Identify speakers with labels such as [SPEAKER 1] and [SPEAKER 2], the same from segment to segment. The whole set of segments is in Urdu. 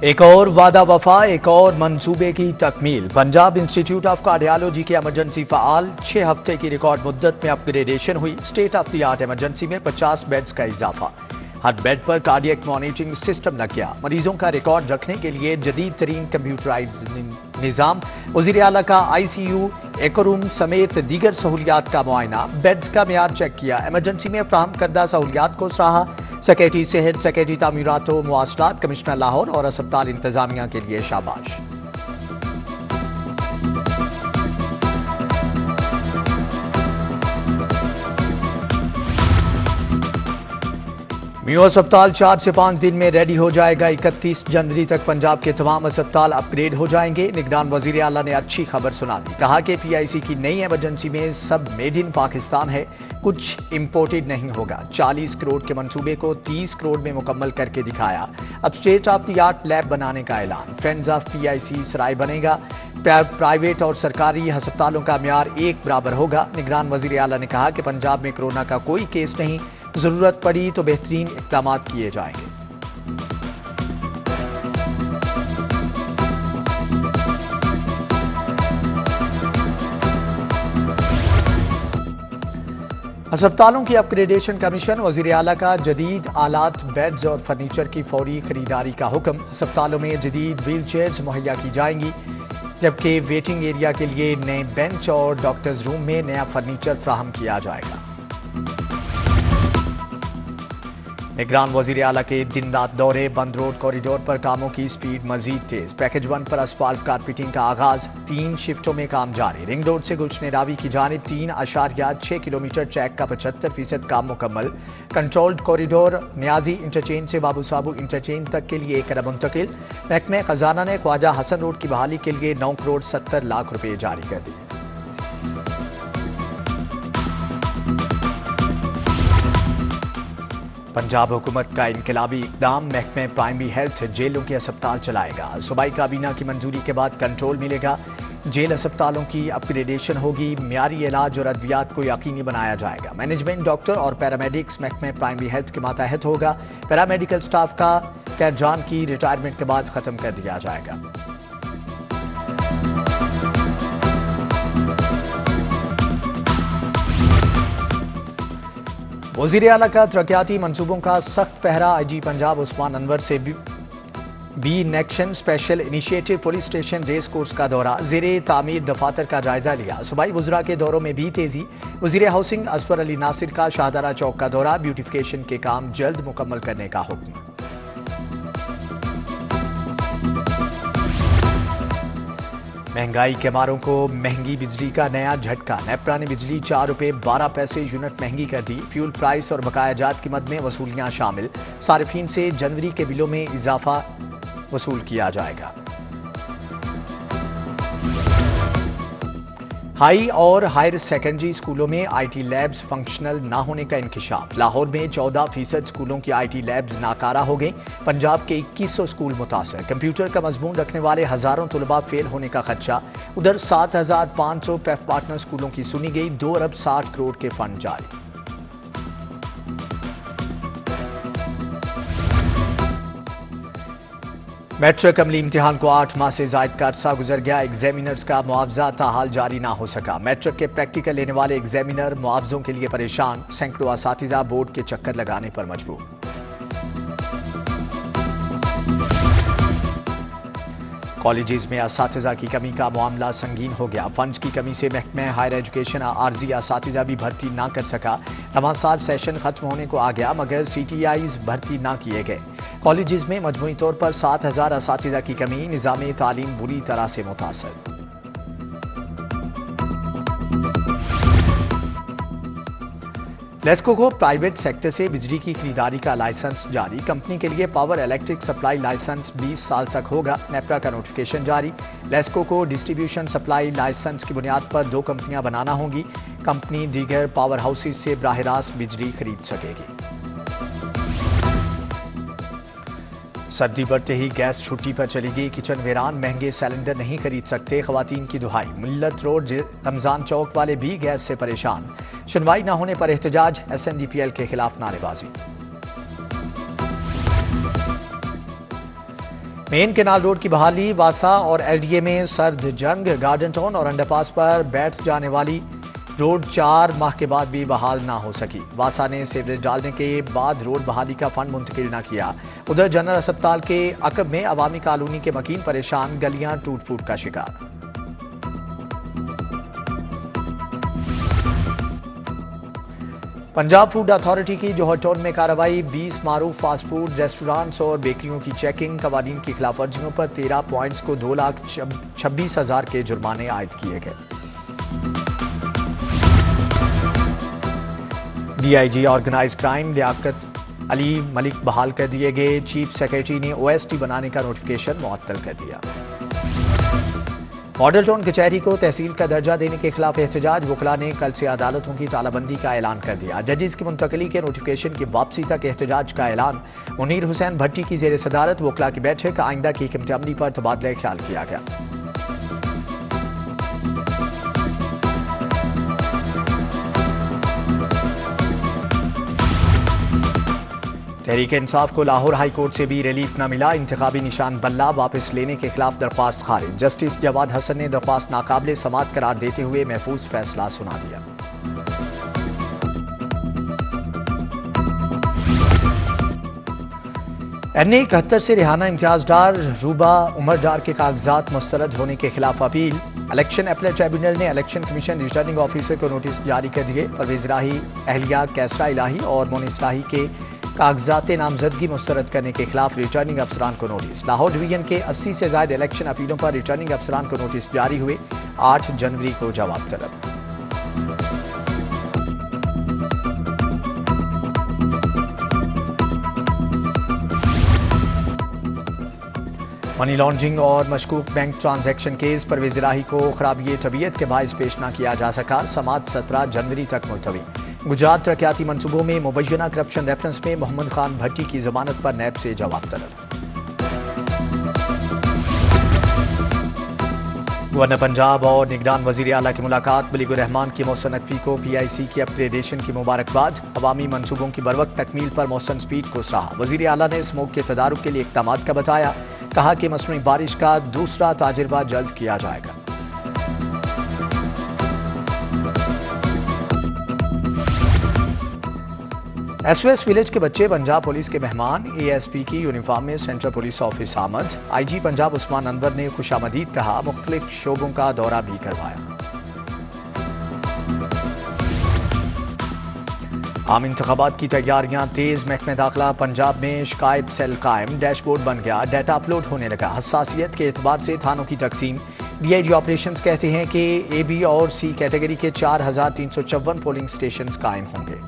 [SPEAKER 1] ایک اور وعدہ وفا، ایک اور منصوبے کی تکمیل۔ پنجاب انسٹیٹیوٹ آف کارڈیالوجی کے ایمرجنسی فعال 6 ہفتے کی ریکارڈ مدت میں اپ گریڈیشن ہوئی۔ State of the art emergency میں 50 بیڈز کا اضافہ، ہر بیڈ پر کارڈیک مانیٹرنگ سسٹم لگ گیا۔ مریضوں کا ریکارڈ رکھنے کے لیے جدید ترین کمپیوٹرائز نظام۔ وزیر اعلیٰ کا ICU ایکو روم سمیت دیگر سہولیات کا معائنہ، بیڈز کا معیار چیک کیا۔ ایمرجنسی میں فراہم کردہ سہولیات کو سراہا۔ سیکریٹری صحت، سیکریٹری تعمیرات و مواصلات، کمشنر لاہور اور ہسپتال انتظامیہ کے لیے شاباش۔ میو ہسپتال 4 سے 5 دن میں ریڈی ہو جائے گا۔ 31 جنوری تک پنجاب کے تمام ہسپتال اپ گریڈ ہو جائیں گے۔ نگران وزیر اعلیٰ نے اچھی خبر سنا دی، کہا کہ PIC کی نئی ایمرجنسی میں سب میڈ ان پاکستان ہے، کچھ امپورٹڈ نہیں ہوگا۔ 40 کروڑ کے منصوبے کو 30 کروڑ میں مکمل کر کے دکھایا۔ اب state of the art lab بنانے کا اعلان۔ فرینڈز آف PIC سرائے بنے گا۔ پرائیویٹ اور سرکاری ہسپتالوں کا معیار ایک برابر ہوگا۔ نگران وزیر اعلیٰ نے کہا کہ پنجاب میں کورونا کا کوئی کیس نہیں، ضرورت پڑی تو بہترین اقدامات کیے جائیں گے۔ ہسپتالوں کی اپ گریڈیشن کمیشن، وزیر اعلیٰ کا جدید آلات، بیڈز اور فرنیچر کی فوری خریداری کا حکم۔ ہسپتالوں میں جدید ویل چیئرز مہیا کی جائیں گی، جبکہ ویٹنگ ایریا کے لیے نئے بینچ اور ڈاکٹرز روم میں نیا فرنیچر فراہم کیا جائے گا۔ نگران وزیر اعلیٰ کے دن رات دورے۔ بند روڈ کوریڈور پر کاموں کی سپیڈ مزید تیز۔ پیکج 1 پر اسفالٹ کارپیٹنگ کا آغاز، 3 شفٹوں میں کام جاری۔ رنگ روڈ سے گلشن راوی کی جانب 3.6 کلومیٹر ٹریک کا 75% کام مکمل۔ کنٹرولڈ کوریڈور نیازی انٹرچینج سے بابو صابو انٹرچینج تک کے لیے 1 ارب منتقل۔ محکمہ خزانہ نے خواجہ حسن روڈ کی بحالی کے لیے 9 کروڑ 70 لاکھ روپے جاری کر دی۔ پنجاب حکومت کا انقلابی اقدام، محکمہ پرائمری ہیلتھ جیلوں کے ہسپتال چلائے گا۔ صوبائی کابینہ کی منظوری کے بعد کنٹرول ملے گا۔ جیل ہسپتالوں کی اپ گریڈیشن ہوگی، معیاری علاج اور ادویات کو یقینی بنایا جائے گا۔ مینجمنٹ، ڈاکٹر اور پیرامیڈکس محکمہ پرائمری ہیلتھ کے ماتحت ہوگا۔ پیرامیڈیکل سٹاف کا کیڈران کی ریٹائرمنٹ کے بعد ختم کر دیا جائے گا۔ وزیر اعلیٰ کا ترقیاتی منصوبوں کا سخت پہرا۔ IG پنجاب عثمان انور سے بی نیکشن special initiative police station race course کا دورہ۔ زیر تعمیر دفاتر کا جائزہ لیا۔ صوبائی وزراء کے دوروں میں بھی تیزی۔ وزیر ہاؤسنگ اصفر علی ناصر کا شاہدرہ چوک کا دورہ۔ بیوٹیفیکیشن کے کام جلد مکمل کرنے کا حکم۔ مہنگائی کے ماروں کو مہنگی بجلی کا نیا جھٹکا۔ نیپرا نے بجلی 4 روپے 12 پیسے یونٹ مہنگی کر دی۔ فیول پرائس اور بقایا جات قیمت میں وصولیاں شامل۔ صارفین سے جنوری کے بلوں میں اضافہ وصول کیا جائے گا۔ ہائی اور ہائر سیکنڈری اسکولوں میں IT لیبز فنکشنل نہ ہونے کا انکشاف۔ لاہور میں 14% اسکولوں کی IT لیبز ناکارہ ہو گئیں۔ پنجاب کے 2100 اسکول متاثر۔ کمپیوٹر کا مضمون رکھنے والے ہزاروں طلباء فیل ہونے کا خدشہ۔ ادھر 7500 پیف پارٹنر اسکولوں کی سنی گئی۔ 2 ارب 60 کروڑ کے فنڈ جاری۔ میٹرک عملی امتحان کو 8 ماہ سے زائد کا عرصہ گزر گیا۔ ایگزامینرز کا معاوضہ تاحال جاری نہ ہو سکا۔ میٹرک کے پریکٹیکل لینے والے ایگزامینر معاوضوں کے لیے پریشان۔ سینکڑوں اساتذہ بورڈ کے چکر لگانے پر مجبور۔ کالجز میں اساتذہ کی کمی کا معاملہ سنگین ہو گیا۔ فنڈز کی کمی سے محکمہ ہائر ایجوکیشن عارضی اساتذہ بھی بھرتی نہ کر سکا۔ رواں سال سیشن ختم ہونے کو آ گیا مگر CTIs بھرتی نہ کیے گئے۔ کالجز میں مجموعی طور پر 7000 اساتذہ کی کمی۔ نظام تعلیم بری طرح سے متاثر۔ لیسکو کو پرائیویٹ سیکٹر سے بجلی کی خریداری کا لائسنس جاری۔ کمپنی کے لیے پاور الیکٹرک سپلائی لائسنس 20 سال تک ہوگا۔ نیپرا کا نوٹیفیکیشن جاری۔ لیسکو کو ڈسٹریبیوشن سپلائی لائسنس کی بنیاد پر 2 کمپنیاں بنانا ہوں گی۔ کمپنی دیگر پاور ہاؤسز سے براہ راست بجلی خرید سکے گی۔ سردی بڑھتے ہی گیس چھٹی پر چلی گئی۔ کچن ویران، مہنگے سلنڈر نہیں خرید سکتے، خواتین کی دہائی۔ ملت روڈ رمضان چوک والے بھی گیس سے پریشان۔ سنوائی نہ ہونے پر احتجاج، SNDPL کے خلاف نعرے بازی۔ مین کینال روڈ کی بحالی، واسا اور ایل ڈی اے میں سرد جنگ، گارڈن ٹاؤن اور انڈر پاس پر بیٹھ جانے والی روڈ 4 ماہ کے بعد بھی بحال نہ ہو سکی۔ واسا نے سیوریج ڈالنے کے بعد روڈ بحالی کا فنڈ منتقل نہ کیا۔ ادھر جنرل ہسپتال کے عقب میں عوامی کالونی کے مکین پریشان، گلیاں ٹوٹ پھوٹ کا شکار۔ پنجاب فوڈ اتھارٹی کی جوہر ٹاؤن میں کارروائی، 20 معروف فاسٹ فوڈ ریسٹورانٹس اور بیکریوں کی چیکنگ، قوانین کی خلاف ورزیوں پر 13 پوائنٹس کو 2,26,000 کے جرمانے عائد کیے گئے۔ D I G organise crime Liaquat Ali Malik بحال کر دیے گئے، چیف سیکریٹری نے او ایس ٹی بنانے کا نوٹیفکیشن معطل کر دیا۔ ماڈل ٹاؤن کچہری کو تحصیل کا درجہ دینے کے خلاف احتجاج، وکلاء نے کل سے عدالتوں کی تالہ بندی کا اعلان کر دیا۔ ججز کی منتقلی کے نوٹیفکیشن کی واپسی تک احتجاج کا اعلان۔ منیر حسین بھٹی کی زیر صدارت وکلاء کی بیٹھک، آئندہ کی حکمت عملی پر تبادلہ خیال کیا گیا۔ تحریک انصاف کو لاہور ہائی کورٹ سے بھی ریلیف نہ ملا، انتخابی نشان بلہ واپس لینے کے خلاف درخواست خارج۔ جسٹس جواد حسن نے درخواست ناقابل سماعت قرار دیتے ہوئے محفوظ فیصلہ سنا دیا۔ NA-71 سے ریحانہ امتیاز ڈار روبا عمر ڈار کے کاغذات مسترد ہونے کے خلاف اپیل، الیکشن اپیلٹ ٹریبیونل نے الیکشن کمیشن ریٹرننگ آفیسر کو نوٹس جاری کر دیے۔ پرویز الہی، اہلیہ کیسرا الہی اور مونس الہی کے کاغذات نامزدگی مسترد کرنے کے خلاف ریٹرننگ افسران کو نوٹس۔ لاہور ڈویژن کے 80 سے زائد الیکشن اپیلوں پر ریٹرننگ افسران کو نوٹس جاری ہوئے، 8 جنوری کو جواب طلب۔ منی لانڈرنگ اور مشکوک بینک ٹرانزیکشن کیس، پرویز الہی کو خرابی طبیعت کے باعث پیش نہ کیا جا سکا، سماعت 17 جنوری تک ملتوی۔ گجرات ترقیاتی منصوبوں میں مبینہ کرپشن ریفرنس میں محمد خان بھٹی کی ضمانت پر نیب سے جواب طلب۔ گورنر پنجاب اور نگران وزیر اعلیٰ کی ملاقات، بلیغ الرحمان کی محسن نقوی کو PIC کی اپ گریڈیشن کی مبارکباد، عوامی منصوبوں کی بروقت تکمیل پر محسن سپیڈ کو سراہا۔ وزیر اعلیٰ نے اسموگ کے تدارک کے لیے اقدامات کا بتایا، کہا کہ مصنوعی بارش کا دوسرا تجربہ جلد کیا جائے گا۔ SOS ولیج کے بچے پنجاب پولیس کے مہمان، ASP کی یونیفارم میں سینٹرل پولیس آفس آمد، IG پنجاب عثمان انور نے خوش آمدید کہا، مختلف شعبوں کا دورہ بھی کروایا۔ عام انتخابات کی تیاریاں تیز، محکمہ داخلہ پنجاب میں شکایت سیل قائم، ڈیش بورڈ بن گیا، ڈیٹا اپلوڈ ہونے لگا۔ حساسیت کے اعتبار سے تھانوں کی تقسیم، DIG آپریشنز کہتے ہیں کہ A, B اور C کیٹیگری کے 4,354 پولنگ اسٹیشنز قائم ہوں گے۔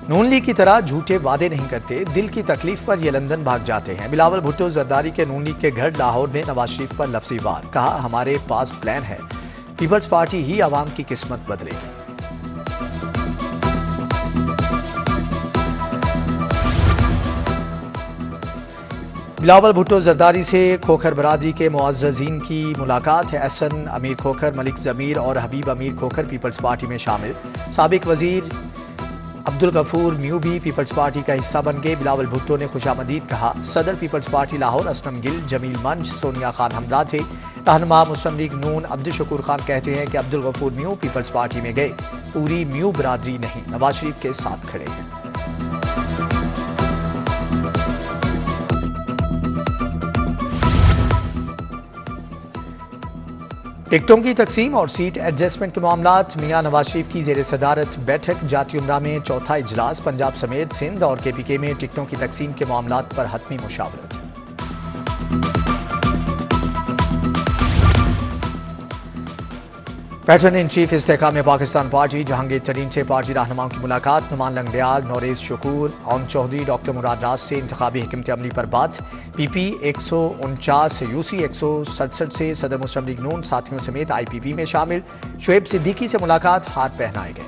[SPEAKER 1] نون لیگ کی طرح جھوٹے وعدے نہیں کرتے، دل کی تکلیف پر یہ لندن بھاگ جاتے ہیں۔ بلاول بھٹو زرداری کے نون لیگ کے گھر لاہور میں نواز شریف پر لفظی وار، کہا ہمارے پاس پلان ہے، پیپلز پارٹی ہی عوام کی قسمت بدلے گی۔ بلاول بھٹو زرداری سے کھوکھر برادری کے معززین کی ملاقات ہے۔ احسن امیر کھوکھر، ملک ضمیر اور حبیب امیر کھوکھر پیپلز پارٹی میں شامل۔ سابق وزیر عبدالغفور میو بھی پیپلز پارٹی کا حصہ بن گئے۔ بلاول بھٹو نے خوش آمدید کہا، صدر پیپلز پارٹی لاہور اسلم گل، جمیل منج، سونیا خان ہمراہ تھے۔ رہنما مسلم لیگ نون عبدالشکور خان کہتے ہیں کہ عبدالغفور میو پیپلز پارٹی میں گئے، پوری میو برادری نہیں، نواز شریف کے ساتھ کھڑے ہیں۔ ٹکٹوں کی تقسیم اور سیٹ ایڈجسٹمنٹ کے معاملات، میاں نواز شریف کی زیر صدارت بیٹھک، جاتی عمرہ میں چوتھا اجلاس، پنجاب سمیت سندھ اور KPK میں ٹکٹوں کی تقسیم کے معاملات پر حتمی مشاورت۔ پیٹرن ان چیف استحکام پاکستان پارٹی جہانگیر ترین سے پارٹی رہنماؤں کی ملاقات، نعمان لنگریال، نوریز شکور، اون چودھری، ڈاکٹر مراد راز سے انتخابی حکمت عملی پر بات۔ PP 149 UC 167 سے صدر مسلم لیگ نون ساتھیوں سمیت IPP میں شامل، شعیب صدیقی سے ملاقات، ہاتھ پہنائے گئے۔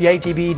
[SPEAKER 1] PITB